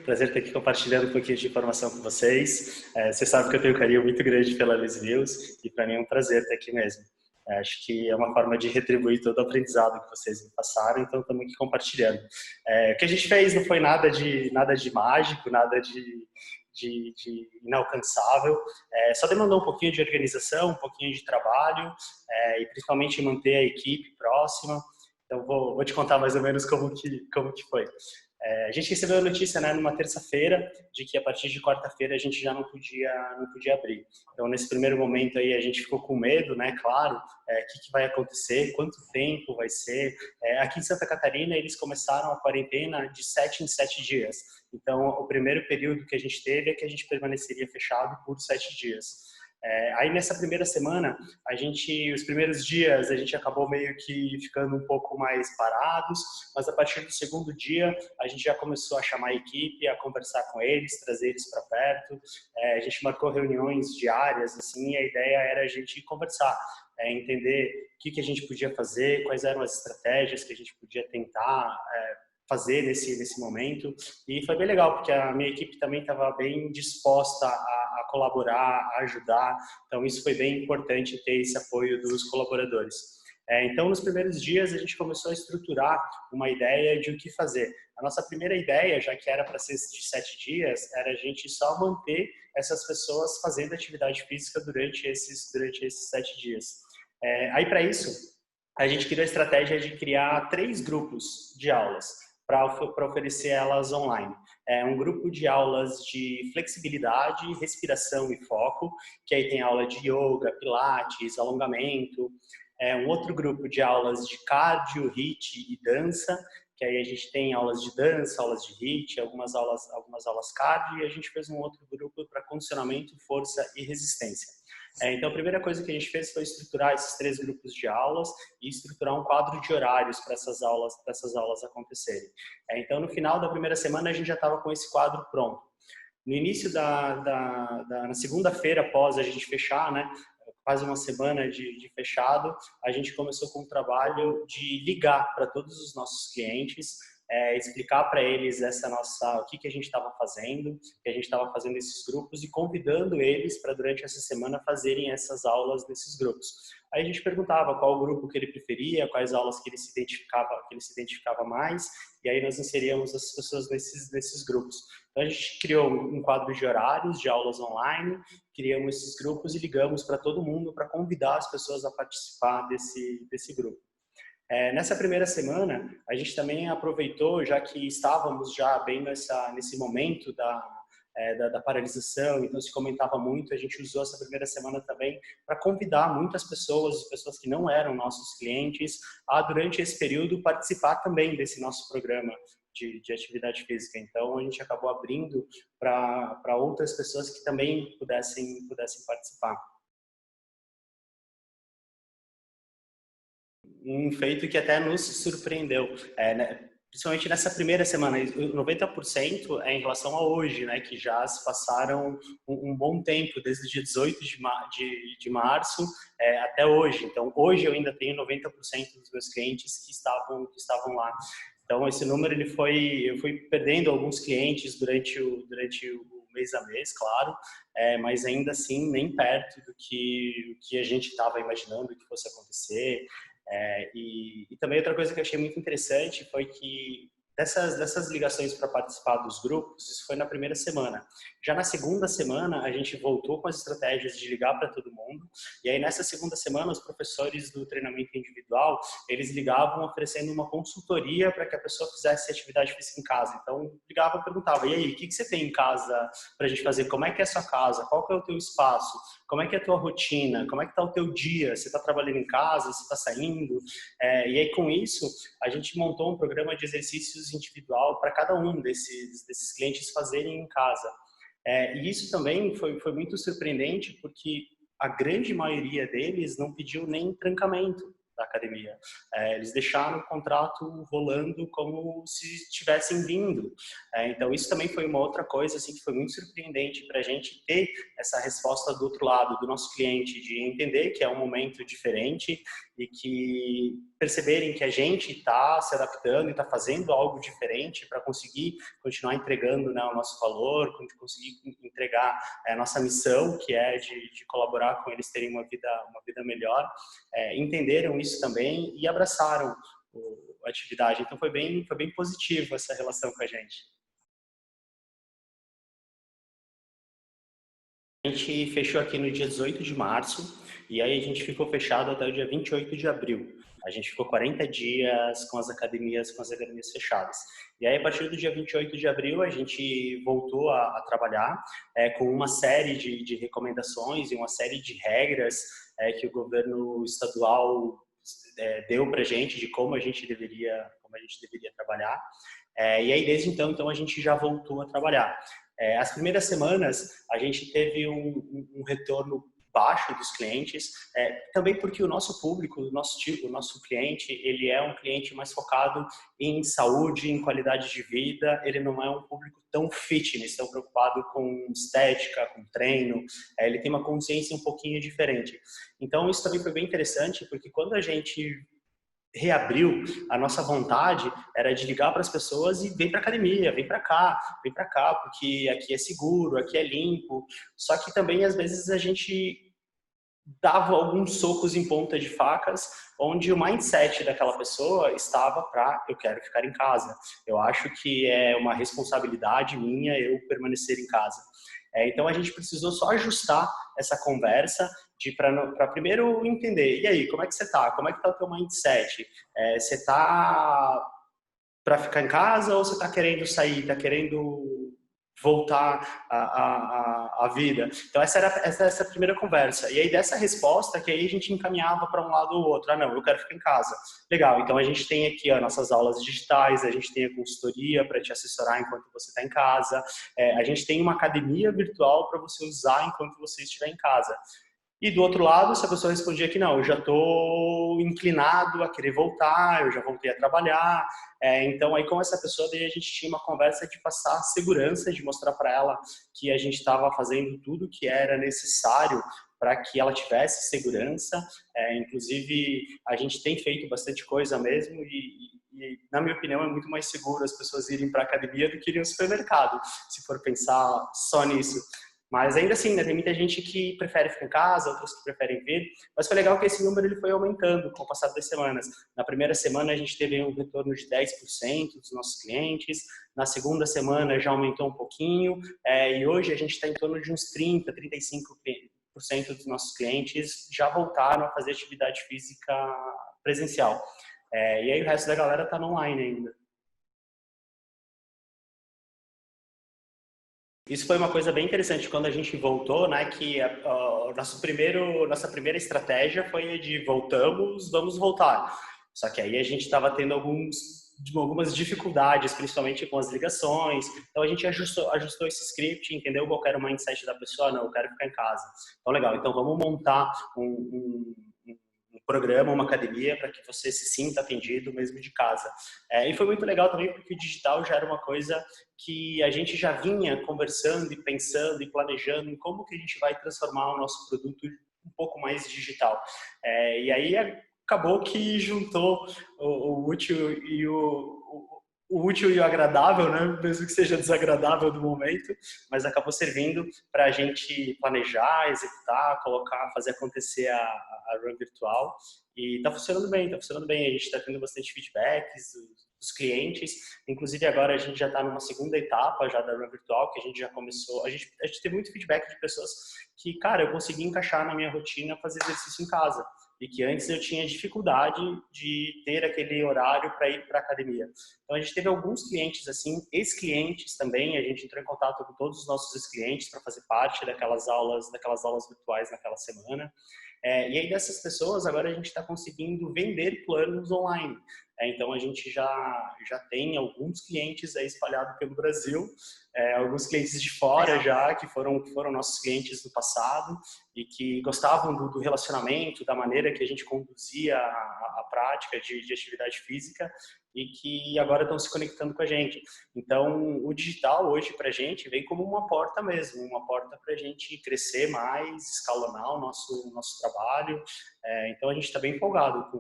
Prazer estar aqui compartilhando um pouquinho de informação com vocês. Você sabe que eu tenho um carinho muito grande pela Luiz News e para mim é um prazer estar aqui mesmo. Acho que é uma forma de retribuir todo o aprendizado que vocês me passaram, então estamos aqui compartilhando. O que a gente fez não foi nada de mágico, nada de inalcançável, só demandou um pouquinho de organização, um pouquinho de trabalho e principalmente manter a equipe próxima. Então vou te contar mais ou menos como que foi. A gente recebeu a notícia, né, numa terça-feira, de que a partir de quarta-feira a gente já não podia abrir. Então, nesse primeiro momento aí, a gente ficou com medo, né, claro, o que vai acontecer, quanto tempo vai ser. Aqui em Santa Catarina, eles começaram a quarentena de 7 em 7 dias. Então, o primeiro período que a gente teve é que a gente permaneceria fechado por 7 dias. Aí nessa primeira semana, os primeiros dias a gente acabou meio que ficando um pouco mais parados, mas a partir do segundo dia a gente já começou a chamar a equipe, a conversar com eles, trazer eles para perto. A gente marcou reuniões diárias, assim, e a ideia era a gente conversar, entender o que a gente podia fazer, quais eram as estratégias que a gente podia tentar fazer nesse momento. E foi bem legal, porque a minha equipe também estava bem disposta a colaborar, a ajudar. Então, isso foi bem importante, ter esse apoio dos colaboradores. Então, nos primeiros dias, a gente começou a estruturar uma ideia de o que fazer. A nossa primeira ideia, já que era para ser de 7 dias, era a gente só manter essas pessoas fazendo atividade física durante esses 7 dias. Aí, para isso, a gente criou a estratégia de criar 3 grupos de aulas para oferecer elas online. Um grupo de aulas de flexibilidade, respiração e foco, que aí tem aula de yoga, pilates, alongamento. Um outro grupo de aulas de cardio, HIIT e dança, que aí a gente tem aulas de dança, aulas de HIIT, algumas aulas cardio, e a gente fez um outro grupo para condicionamento, força e resistência. Então, a primeira coisa que a gente fez foi estruturar esses 3 grupos de aulas e estruturar um quadro de horários para essas aulas acontecerem. Então, no final da primeira semana, a gente já estava com esse quadro pronto. No início na segunda-feira, após a gente fechar, né, quase uma semana de fechado, a gente começou com o trabalho de ligar para todos os nossos clientes, explicar para eles o que a gente estava fazendo, que a gente estava fazendo esses grupos e convidando eles para durante essa semana fazerem essas aulas nesses grupos. Aí a gente perguntava qual grupo que ele preferia, quais aulas que ele se identificava mais, e aí nós inseríamos as pessoas nesses grupos. Então a gente criou um quadro de horários de aulas online, criamos esses grupos e ligamos para todo mundo para convidar as pessoas a participar desse grupo. Nessa primeira semana, a gente também aproveitou, já que estávamos já bem nesse momento da paralisação, então se comentava muito, a gente usou essa primeira semana também para convidar muitas pessoas que não eram nossos clientes, a durante esse período participar também desse nosso programa de atividade física. Então a gente acabou abrindo para outras pessoas que também pudessem participar. Um feito que até nos surpreendeu, né? Principalmente nessa primeira semana, 90% é em relação a hoje, né? Que já se passaram um bom tempo, desde o dia 18 de março até hoje. Então, hoje eu ainda tenho 90% dos meus clientes que estavam lá. Então, esse número eu fui perdendo alguns clientes durante o mês a mês, claro, mas ainda assim nem perto do que a gente estava imaginando que fosse acontecer. E também outra coisa que eu achei muito interessante foi que dessas ligações para participar dos grupos, isso foi na primeira semana. Já na segunda semana, a gente voltou com as estratégias de ligar para todo mundo. E aí, nessa segunda semana, os professores do treinamento individual, eles ligavam oferecendo uma consultoria para que a pessoa fizesse atividade física em casa. Então, ligava e perguntava, e aí, o que você tem em casa para a gente fazer? Como é que é a sua casa? Qual que é o teu espaço? Como é que é a tua rotina? Como é que está o teu dia? Você está trabalhando em casa? Você está saindo? E aí, com isso, a gente montou um programa de exercícios individual para cada um desses clientes fazerem em casa. E isso também foi muito surpreendente, porque a grande maioria deles não pediu nem trancamento da academia. Eles deixaram o contrato rolando como se tivessem vindo. Então, isso também foi uma outra coisa assim, que foi muito surpreendente para a gente ter essa resposta do outro lado, do nosso cliente, de entender que é um momento diferente e que perceberem que a gente está se adaptando e está fazendo algo diferente para conseguir continuar entregando, né, o nosso valor, conseguir entregar a nossa missão, que é de colaborar com eles terem uma vida melhor, entenderam isso também e abraçaram a atividade. Então foi bem positivo essa relação com a gente. A gente fechou aqui no dia 18 de março e aí a gente ficou fechado até o dia 28 de abril. A gente ficou 40 dias com as academias fechadas. E aí, a partir do dia 28 de abril, a gente voltou a trabalhar com uma série de recomendações e uma série de regras que o governo estadual deu para a gente de como a gente deveria trabalhar. E aí, desde então a gente já voltou a trabalhar. As primeiras semanas, a gente teve um retorno baixo dos clientes, também porque o nosso público, o nosso cliente, ele é um cliente mais focado em saúde, em qualidade de vida, ele não é um público tão fitness, tão preocupado com estética, com treino, ele tem uma consciência um pouquinho diferente. Então, isso também foi bem interessante, porque quando a gente reabriu, a nossa vontade era de ligar para as pessoas e vem para academia, vem para cá, porque aqui é seguro, aqui é limpo. Só que também às vezes a gente dava alguns socos em ponta de facas, onde o mindset daquela pessoa estava para eu quero ficar em casa. Eu acho que é uma responsabilidade minha eu permanecer em casa. Então a gente precisou só ajustar essa conversa para primeiro entender, e aí, como é que você está? Como é que está o teu mindset? Você está para ficar em casa ou você está querendo sair, está querendo voltar à vida? Então essa era essa primeira conversa. E aí dessa resposta que aí a gente encaminhava para um lado ou outro. Não, eu quero ficar em casa. Legal, então a gente tem aqui nossas aulas digitais, a gente tem a consultoria para te assessorar enquanto você está em casa, a gente tem uma academia virtual para você usar enquanto você estiver em casa. E do outro lado, se a pessoa respondia que não, eu já estou inclinado a querer voltar, eu já voltei a trabalhar. Então, aí com essa pessoa, daí a gente tinha uma conversa de passar segurança, de mostrar para ela que a gente estava fazendo tudo o que era necessário para que ela tivesse segurança. Inclusive, a gente tem feito bastante coisa mesmo e, na minha opinião, é muito mais seguro as pessoas irem para a academia do que irem ao supermercado, se for pensar só nisso. Mas ainda assim, né, tem muita gente que prefere ficar em casa, outros que preferem vir. Mas foi legal que esse número ele foi aumentando com o passar das semanas. Na primeira semana a gente teve um retorno de 10% dos nossos clientes. Na segunda semana já aumentou um pouquinho. E hoje a gente está em torno de uns 30, 35% dos nossos clientes já voltaram a fazer atividade física presencial. E aí o resto da galera está no online ainda. Isso foi uma coisa bem interessante quando a gente voltou, né? Que nossa primeira estratégia foi a de voltamos, vamos voltar. Só que aí a gente estava tendo algumas dificuldades, principalmente com as ligações. Então a gente ajustou esse script, entendeu qual era o mindset da pessoa. Não, eu quero ficar em casa. Então legal, então vamos montar um programa, uma academia para que você se sinta atendido mesmo de casa. E foi muito legal também porque o digital já era uma coisa que a gente já vinha conversando e pensando e planejando em como que a gente vai transformar o nosso produto um pouco mais digital. E aí acabou que juntou o útil e o útil e o agradável, né? Mesmo que seja desagradável no momento, mas acabou servindo para a gente planejar, executar, colocar, fazer acontecer a Run virtual. E está funcionando bem, A gente está tendo bastante feedbacks dos clientes. Inclusive agora a gente já está numa segunda etapa já da Run virtual, que a gente já começou. A gente teve muito feedback de pessoas que, cara, eu consegui encaixar na minha rotina fazer exercício em casa. E que antes eu tinha dificuldade de ter aquele horário para ir para a academia. Então a gente teve alguns clientes assim, ex-clientes também, a gente entrou em contato com todos os nossos ex-clientes para fazer parte daquelas aulas virtuais naquela semana. E aí dessas pessoas agora a gente está conseguindo vender planos online. Então a gente já tem alguns clientes aí espalhados pelo Brasil, alguns clientes de fora Legal. já, que foram nossos clientes no passado e que gostavam do relacionamento, da maneira que a gente conduzia a prática de atividade física e que agora estão se conectando com a gente. Então, o digital hoje para a gente vem como uma porta mesmo, uma porta para a gente crescer mais, escalonar o nosso trabalho. Então, a gente está bem empolgado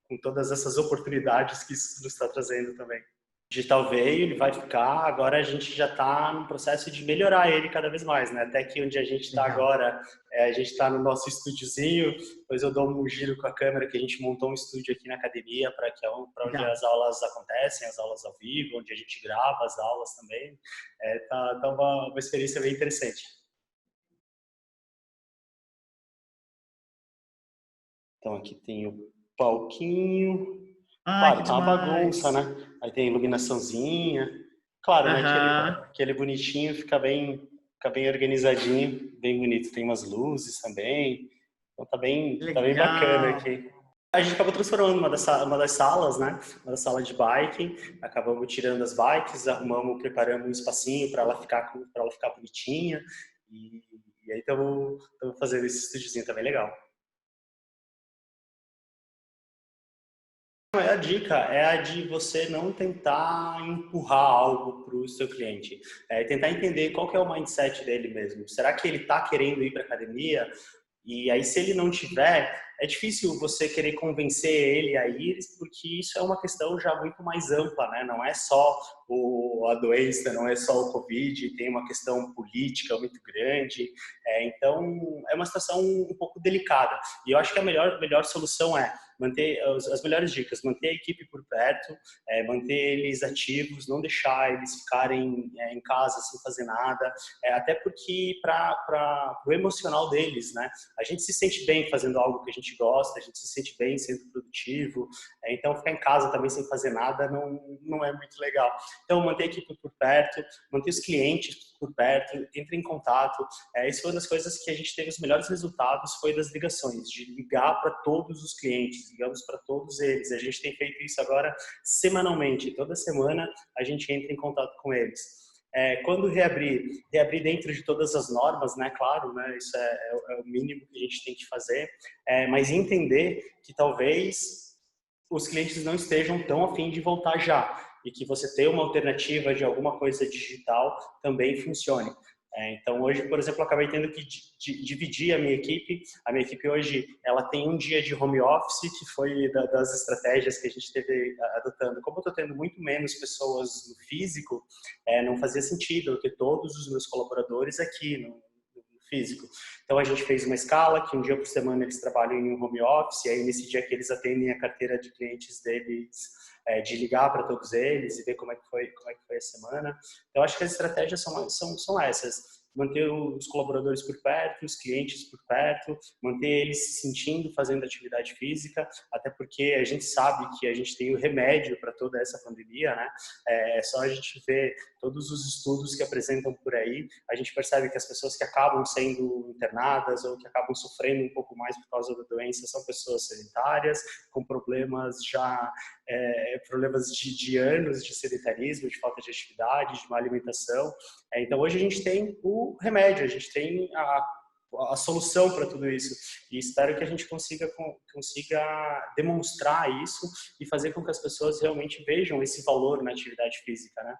com todas essas oportunidades que isso nos está trazendo também. O digital veio, ele vai ficar, agora a gente já está no processo de melhorar ele cada vez mais, né? Até que onde a gente está Legal. agora, a gente está no nosso estúdiozinho, depois eu dou um giro com a câmera que a gente montou um estúdio aqui na academia para onde Legal. as aulas acontecem, as aulas ao vivo, onde a gente grava as aulas também. Tá uma experiência bem interessante. Então aqui tem o palquinho. Ai, Claro, que tá uma bagunça, demais. né? Aí tem iluminaçãozinha. Claro, né? Aham. Aquele bonitinho fica bem organizadinho, bem bonito. Tem umas luzes também. Então tá bem bacana Legal. aqui. A gente acabou transformando uma das salas, né? Uma das salas de biking. Acabamos tirando as bikes, preparamos um espacinho para para ela ficar bonitinha. E, e aí estamos fazendo esse estúdiozinho também legal. A dica é a de você não tentar empurrar algo para o seu cliente. Tentar entender qual que é o mindset dele mesmo. Será que ele está querendo ir para a academia? E aí, se ele não tiver, é difícil você querer convencer ele a ir, porque isso é uma questão já muito mais ampla, né? Não é só a doença, não é só o Covid, tem uma questão política muito grande. Então, é uma situação um pouco delicada. E eu acho que a melhor solução é manter as melhores dicas, manter a equipe por perto, manter eles ativos, não deixar eles ficarem em casa sem fazer nada, até porque para o emocional deles, né? A gente se sente bem fazendo algo que a gente gosta, a gente se sente bem sendo produtivo, então ficar em casa também sem fazer nada não é muito legal. Então manter a equipe por perto, manter os clientes por perto, entre em contato. Isso foi uma das coisas que a gente teve os melhores resultados, foi das ligações, de ligar para todos os clientes, ligamos para todos eles. A gente tem feito isso agora semanalmente, toda semana a gente entra em contato com eles. Quando reabrir dentro de todas as normas, né? Claro, né? Isso é o mínimo que a gente tem que fazer, mas entender que talvez os clientes não estejam tão afim de voltar já e que você ter uma alternativa de alguma coisa digital também funcione. Então hoje, por exemplo, eu acabei tendo que dividir a minha equipe. A minha equipe hoje ela tem um dia de home office, que foi das estratégias que a gente teve adotando. Como eu estou tendo muito menos pessoas no físico, não fazia sentido eu ter todos os meus colaboradores aqui no físico. Então a gente fez uma escala que um dia por semana eles trabalham em um home office, e aí nesse dia que eles atendem a carteira de clientes deles, de ligar para todos eles e ver como é que foi a semana. Então acho que as estratégias são essas. Manter os colaboradores por perto, os clientes por perto, manter eles se sentindo fazendo atividade física, até porque a gente sabe que a gente tem o remédio para toda essa pandemia, né? É só a gente ver todos os estudos que apresentam por aí, a gente percebe que as pessoas que acabam sendo internadas ou que acabam sofrendo um pouco mais por causa da doença são pessoas sedentárias, com problemas de anos de sedentarismo, de falta de atividade, de má alimentação. Então hoje a gente tem o remédio, a gente tem a solução para tudo isso. E espero que a gente consiga demonstrar isso e fazer com que as pessoas realmente vejam esse valor na atividade física, né?